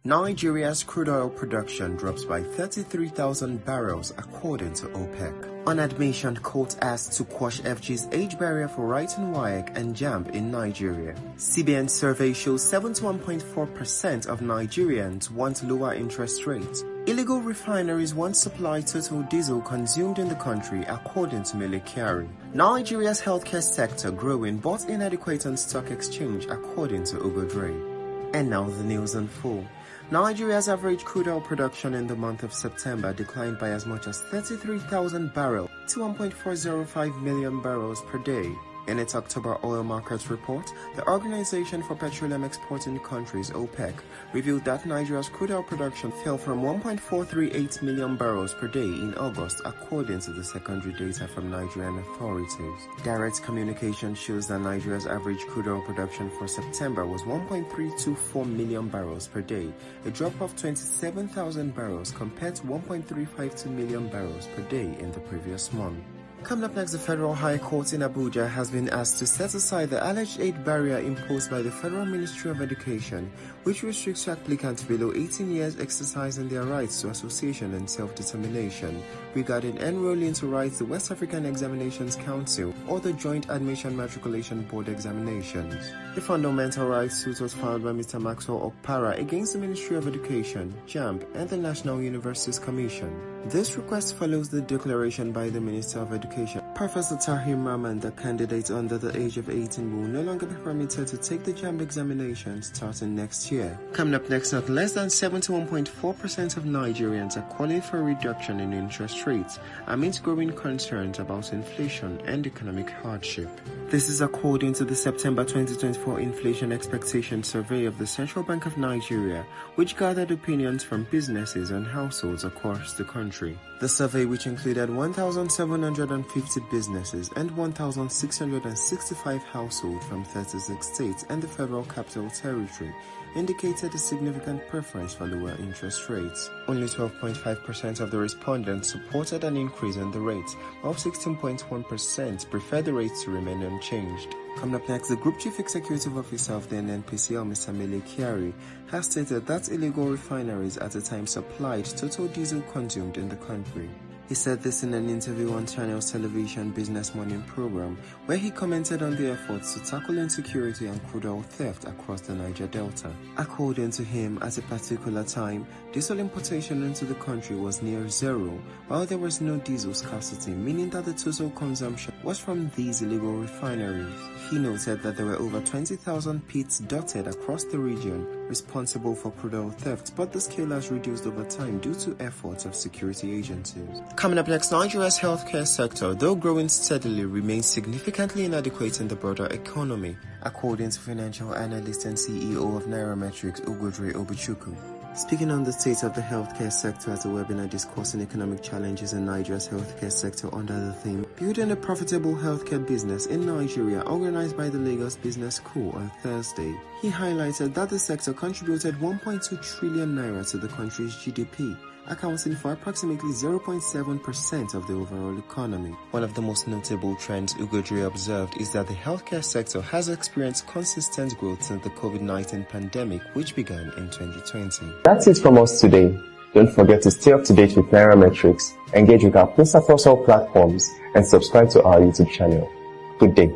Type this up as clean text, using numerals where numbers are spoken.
Nigeria's crude oil production drops by 33,000 barrels according to OPEC. Unadmission court asked to quash FG's age barrier for writing WAEC and JAMB in Nigeria. CBN survey shows 71.4% of Nigerians want lower interest rates. Illegal refineries won't supply total diesel consumed in the country, according to Mele Kyari. Nigeria's healthcare sector growing but inadequate on stock exchange, according to Ogodre. And now the news in full. Nigeria's average crude oil production in the month of September declined by as much as 33,000 barrels to 1.405 million barrels per day. In its October oil markets report, the Organization for Petroleum Exporting Countries (OPEC) revealed that Nigeria's crude oil production fell from 1.438 million barrels per day in August, according to the secondary data from Nigerian authorities. Direct communication shows that Nigeria's average crude oil production for September was 1.324 million barrels per day, a drop of 27,000 barrels compared to 1.352 million barrels per day in the previous month. Coming up next, the Federal High Court in Abuja has been asked to set aside the alleged age barrier imposed by the Federal Ministry of Education, which restricts applicants below 18 years exercising their rights to association and self-determination regarding enrolling to write the West African Examinations Council or the Joint Admissions Matriculation Board examinations. The fundamental rights suit was filed by Mr. Maxwell Okpara against the Ministry of Education, JAMB, and the National Universities Commission. This request follows the declaration by the Minister of Education, Professor Tahir Rahman, that candidates under the age of 18 will no longer be permitted to take the JAMB examination starting next year. Coming up next, not less than 71.4% of Nigerians are calling for a reduction in interest rates amidst growing concerns about inflation and economic hardship. This is according to the September 2024 Inflation Expectation Survey of the Central Bank of Nigeria, which gathered opinions from businesses and households across the country. The survey, which included 1,750 businesses and 1,665 households from 36 states and the Federal Capital Territory, indicated a significant preference for lower interest rates. Only 12.5% of the respondents supported an increase in the rate, while 16.1% preferred the rates to remain unchanged. Coming up next, the Group Chief Executive Officer of the NNPCL, Mr. Mele Kyari, has stated that illegal refineries at the time supplied total diesel consumed in the country. He said this in an interview on Channel's television Business Morning program, where he commented on the efforts to tackle insecurity and crude oil theft across the Niger Delta. According to him, at a particular time, diesel importation into the country was near zero, while there was no diesel scarcity, meaning that the total consumption was from these illegal refineries. He noted that there were over 20,000 pits dotted across the region responsible for crude oil theft, but the scale has reduced over time due to efforts of security agencies. Coming up next, Nigeria's healthcare sector, though growing steadily, remains significantly inadequate in the broader economy, according to financial analyst and CEO of Nairametrics, Ogodre Obuchukwu. Speaking on the state of the healthcare sector at a webinar discussing economic challenges in Nigeria's healthcare sector under the theme Building a Profitable Healthcare Business in Nigeria, organized by the Lagos Business School on Thursday, he highlighted that the sector contributed 1.2 trillion naira to the country's GDP, accounting for approximately 0.7% of the overall economy. One of the most notable trends Ugodre observed is that the healthcare sector has experienced consistent growth since the COVID-19 pandemic, which began in 2020. That's it from us today. Don't forget to stay up to date with Nairametrics, engage with our posts across all platforms, and subscribe to our YouTube channel. Good day.